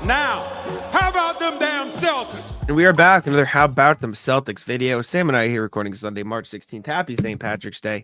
Now, how about them damn Celtics? And we are back with another How About Them Celtics video. Sam and I are here recording Sunday, March 16th. Happy St. Patrick's Day.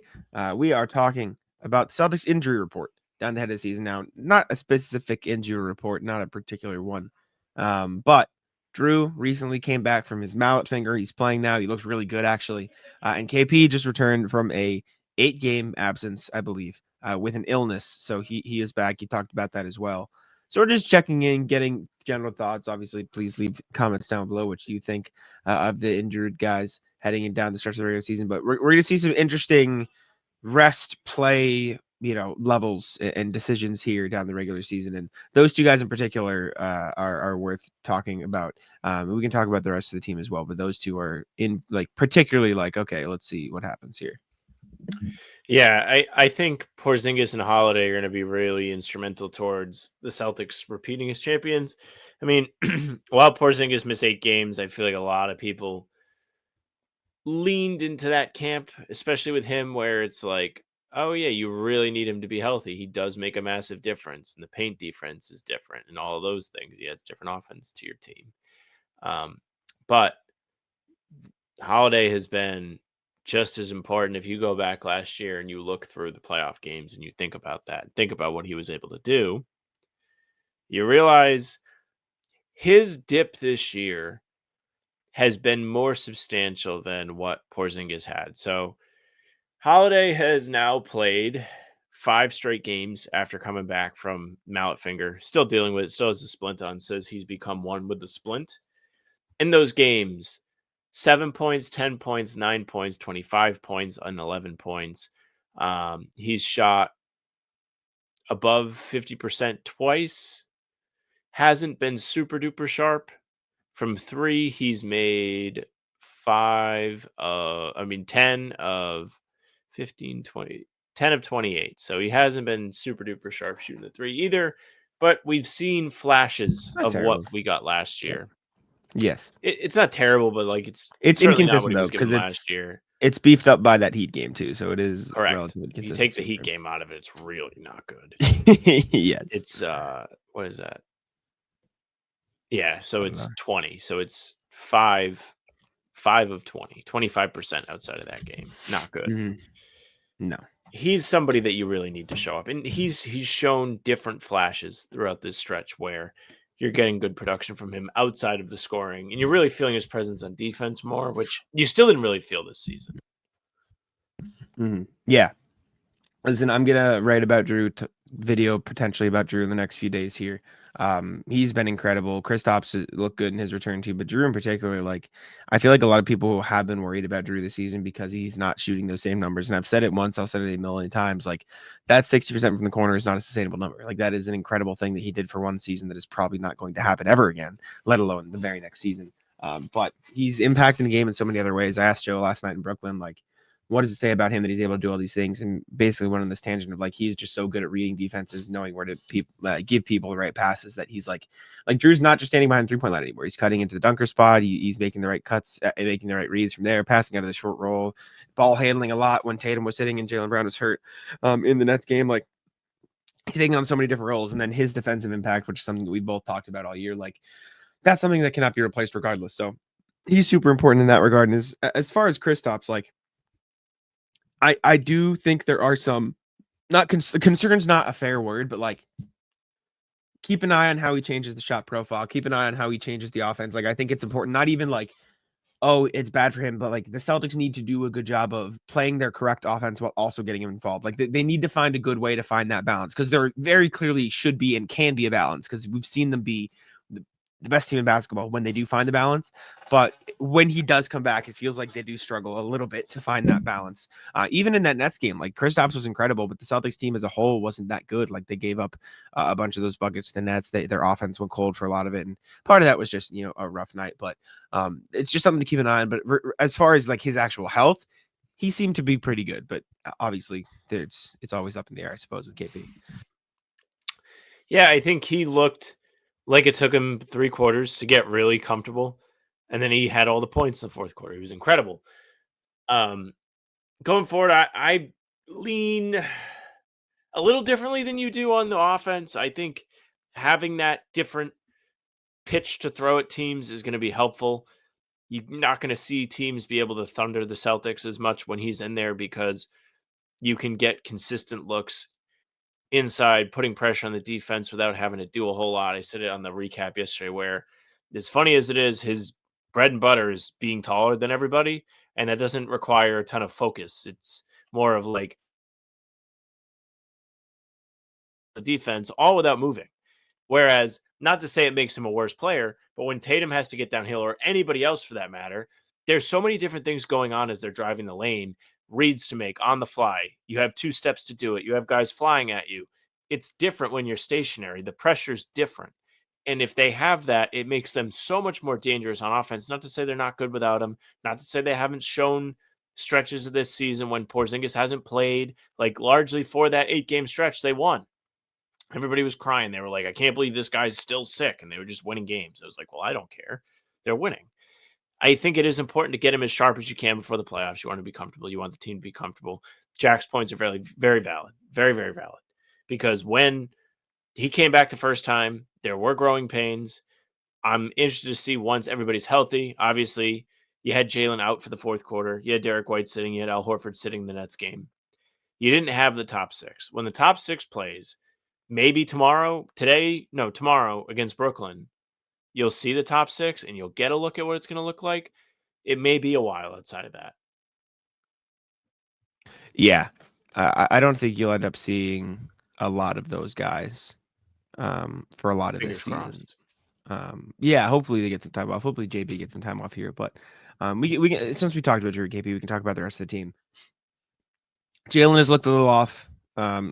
We are talking about the Celtics injury report down the head of the season. Now, not a specific injury report, not a particular one. But Jrue recently came back from his mallet finger. He's playing now. He looks really good, actually. And KP just returned from a 8-game absence, I believe, with an illness. So he is back. He talked about that as well. So we're just checking in, getting general thoughts. Obviously, please leave comments down below what you think of the injured guys heading in down the stretch of the regular season. But we're going to see some interesting rest play, levels and decisions here down the regular season. And those two guys in particular are worth talking about. We can talk about the rest of the team as well, but those two are particularly okay, let's see what happens here. Yeah, I think Porzingis and Holiday are going to be really instrumental towards the Celtics repeating as champions. I mean, while Porzingis missed 8 games, I feel like a lot of people leaned into that camp, especially with him, where it's like, oh yeah, you really need him to be healthy. He does make a massive difference, and the paint defense is different, and all of those things. He adds different offense to your team. But Holiday has been just as important. If you go back last year and you look through the playoff games and you think about that, think about what he was able to do, you realize his dip this year has been more substantial than what Porzingis had. So Holiday has now played 5 straight games after coming back from mallet finger, still dealing with it, still has a splint on, says he's become one with the splint. In those games, 7 points, 10 points, 9 points, 25 points, and 11 points. He's shot above 50% twice. Hasn't been super duper sharp. From 3, he's made 10 of 15, 20, 10 of 28. So he hasn't been super duper sharp shooting the 3 either. But we've seen flashes of terrible. what we got last year. Yes, It's not terrible, but it's certainly not what inconsistent he though was given because last year. it's beefed up by that Heat game too, so it is Correct. relatively If you consistent. take the Heat game out of it, it's really not good. Yes. It's what is that? Yeah, so it's 20. So it's 5 of 20, 25% outside of that game. Not good. Mm-hmm. No. He's somebody that you really need to show up. And he's shown different flashes throughout this stretch where you're getting good production from him outside of the scoring, and you're really feeling his presence on defense more, which you still didn't really feel this season. Mm-hmm. Yeah. Listen, I'm gonna write about Jrue, video potentially about Jrue in the next few days here. He's been incredible. Kristaps looked good in his return too, but Jrue in particular, I feel like a lot of people have been worried about Jrue this season because he's not shooting those same numbers. And I've said it once, I'll say it a million times. Like that 60% from the corner is not a sustainable number. Like that is an incredible thing that he did for one season that is probably not going to happen ever again, let alone the very next season. But he's impacting the game in so many other ways. I asked Joe last night in Brooklyn, what does it say about him that he's able to do all these things? And basically went on this tangent of he's just so good at reading defenses, knowing where to give people the right passes, that he's like Jrue's not just standing behind the 3-point line anymore. He's cutting into the dunker spot. He's making the right cuts, making the right reads from there, passing out of the short roll, ball handling a lot when Tatum was sitting and Jaylen Brown was hurt in the Nets game. He's taking on so many different roles, and then his defensive impact, which is something that we both talked about all year, that's something that cannot be replaced regardless. So he's super important in that regard. And as far as Kristaps, I do think there are some concerns, not a fair word, but keep an eye on how he changes the shot profile. Keep an eye on how he changes the offense. I think it's important, not even oh, it's bad for him, but the Celtics need to do a good job of playing their correct offense while also getting him involved. They need to find a good way to find that balance, because there very clearly should be and can be a balance, because we've seen them be the best team in basketball when they do find the balance. But when he does come back, it feels like they do struggle a little bit to find that balance. Even in that Nets game, Kristaps was incredible, but the Celtics team as a whole wasn't that good. They gave up a bunch of those buckets to the Nets. Their offense went cold for a lot of it, and part of that was just a rough night. But it's just something to keep an eye on. But as far as his actual health, he seemed to be pretty good. But obviously, it's always up in the air, I suppose, with KP. Yeah, I think he looked like it took him 3 quarters to get really comfortable, and then he had all the points in the fourth quarter. He was incredible. Going forward, I lean a little differently than you do on the offense. I think having that different pitch to throw at teams is going to be helpful. You're not going to see teams be able to thunder the Celtics as much when he's in there because you can get consistent looks inside, putting pressure on the defense without having to do a whole lot. I said it on the recap yesterday where, as funny as it is, his bread and butter is being taller than everybody, and that doesn't require a ton of focus. It's more of like the defense, all without moving. Whereas, not to say it makes him a worse player, but when Tatum has to get downhill, or anybody else for that matter, there's so many different things going on as they're driving the lane, reads to make on the fly. You have 2 steps to do it. You have guys flying at you. It's different when you're stationary. The pressure's different. And if they have that, it makes them so much more dangerous on offense. Not to say they're not good without him, not to say they haven't shown stretches of this season when Porzingis hasn't played. Like, largely for that 8-game stretch, they won. Everybody was crying. They were like, I can't believe this guy's still sick. And they were just winning games. I was like, well, I don't care. They're winning. I think it is important to get him as sharp as you can before the playoffs. You want to be comfortable. You want the team to be comfortable. Jack's points are very, very valid. Very, very valid. Because when he came back the first time, there were growing pains. I'm interested to see once everybody's healthy. Obviously, you had Jalen out for the fourth quarter. You had Derek White sitting. You had Al Horford sitting the Nets game. You didn't have the top 6. When the top 6 plays, maybe tomorrow against Brooklyn, you'll see the top 6 and you'll get a look at what it's going to look like. It may be a while outside of that. Yeah. I don't think you'll end up seeing a lot of those guys for a lot of Fingers this season. crossed. Yeah, hopefully they get some time off. Hopefully JB gets some time off here. But we can, since we talked about Jrue, KP, we can talk about the rest of the team. Jalen has looked a little off.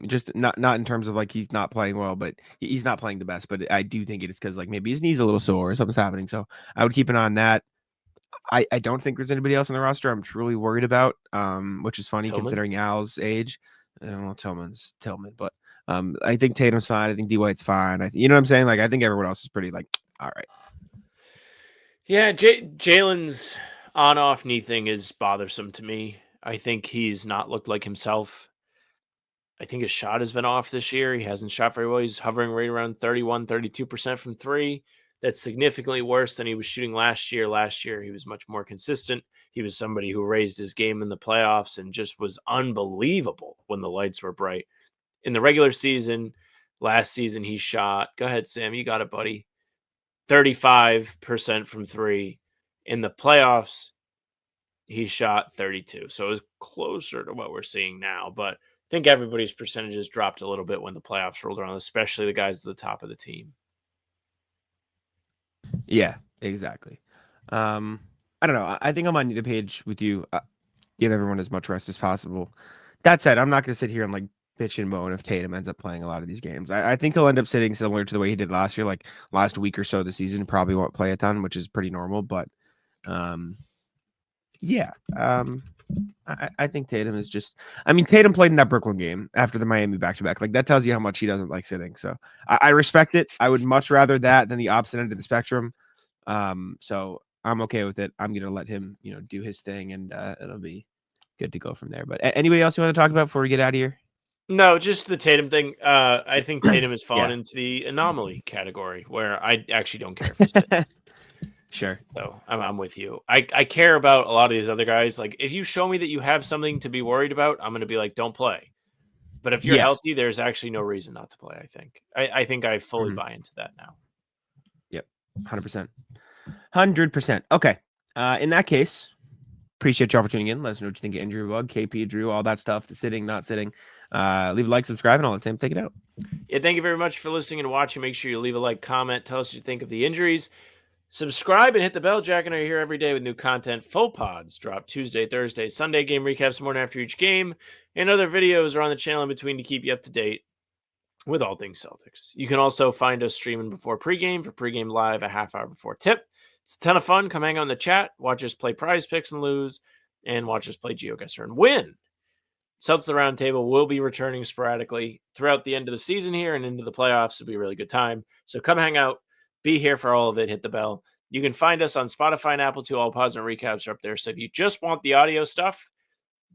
Just not in terms of like he's not playing well, but he's not playing the best. But I do think it is because like maybe his knee's a little sore or something's happening. So I would keep an eye on that. I don't think there's anybody else on the roster I'm truly worried about, which is funny Tillman? considering Al's age. Well, Tillman's Tillman, but I think Tatum's fine. I think D White's fine. You know what I'm saying? Like I think everyone else is pretty like all right. Yeah, Jalen's on-off knee thing is bothersome to me. I think he's not looked like himself. I think his shot has been off this year. He hasn't shot very well. He's hovering right around 31, 32% from 3. That's significantly worse than he was shooting last year. Last year, he was much more consistent. He was somebody who raised his game in the playoffs and just was unbelievable when the lights were bright. In the regular season, last season, he shot, go ahead, Sam, you got it, buddy, 35% from 3. In the playoffs, he shot 32. So it was closer to what we're seeing now. But I think everybody's percentages dropped a little bit when the playoffs rolled around, especially the guys at the top of the team. Yeah, exactly. I don't know. I think I'm on the page with you. Give everyone as much rest as possible. That said, I'm not going to sit here and like bitch and moan if Tatum ends up playing a lot of these games. I think he'll end up sitting similar to the way he did last year, like last week or so of the season. Probably won't play a ton, which is pretty normal. But yeah, I think Tatum is just. I mean, Tatum played in that Brooklyn game after the Miami back-to-back. Like that tells you how much he doesn't like sitting. So I respect it. I would much rather that than the opposite end of the spectrum. So I'm okay with it. I'm gonna let him, do his thing, and it'll be good to go from there. But anybody else you want to talk about before we get out of here? No, just the Tatum thing. I think Tatum has fallen Yeah. into the anomaly category where I actually don't care if he sits. Sure. So I'm with you. I care about a lot of these other guys. Like if you show me that you have something to be worried about, I'm going to be like, don't play. But if you're Yes. healthy, there's actually no reason not to play. I think. I think I fully buy into that now. Yep. 100%. 100%. Okay. In that case, appreciate y'all for tuning in. Let us know what you think of injury bug, KP, Jrue, all that stuff. The sitting, not sitting. Leave a like, subscribe, and all that same. Take it out. Yeah, thank you very much for listening and watching. Make sure you leave a like, comment, tell us what you think of the injuries. Subscribe and hit the bell. Jack and I are here every day with new content. Full pods drop Tuesday, Thursday, Sunday game recaps morning after each game, and other videos are on the channel in between to keep you up to date with all things Celtics. You can also find us streaming before pregame for pregame live a half hour before tip. It's a ton of fun. Come hang out in the chat, watch us play prize picks and lose, and watch us play GeoGuessr and win. Celtics the Roundtable will be returning sporadically throughout the end of the season here and into the playoffs. It'll be a really good time. So come hang out. Be here for all of it. Hit the bell. You can find us on Spotify and Apple too. All pods and recaps are up there. So if you just want the audio stuff,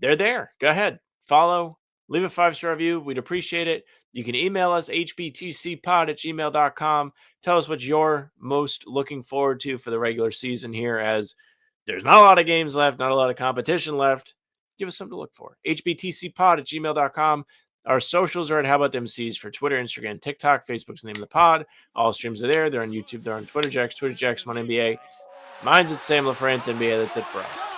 they're there. Go ahead. Follow. Leave a 5-star review. We'd appreciate it. You can email us, hbtcpod@gmail.com. Tell us what you're most looking forward to for the regular season here, as there's not a lot of games left, not a lot of competition left. Give us something to look for. hbtcpod@gmail.com. Our socials are at How About Them C's for Twitter, Instagram, TikTok. Facebook's the name of the pod. All streams are there. They're on YouTube. They're on Twitter Jacks, Twitter Jacks, on NBA. Mine's at Sam LaFrance NBA. That's it for us.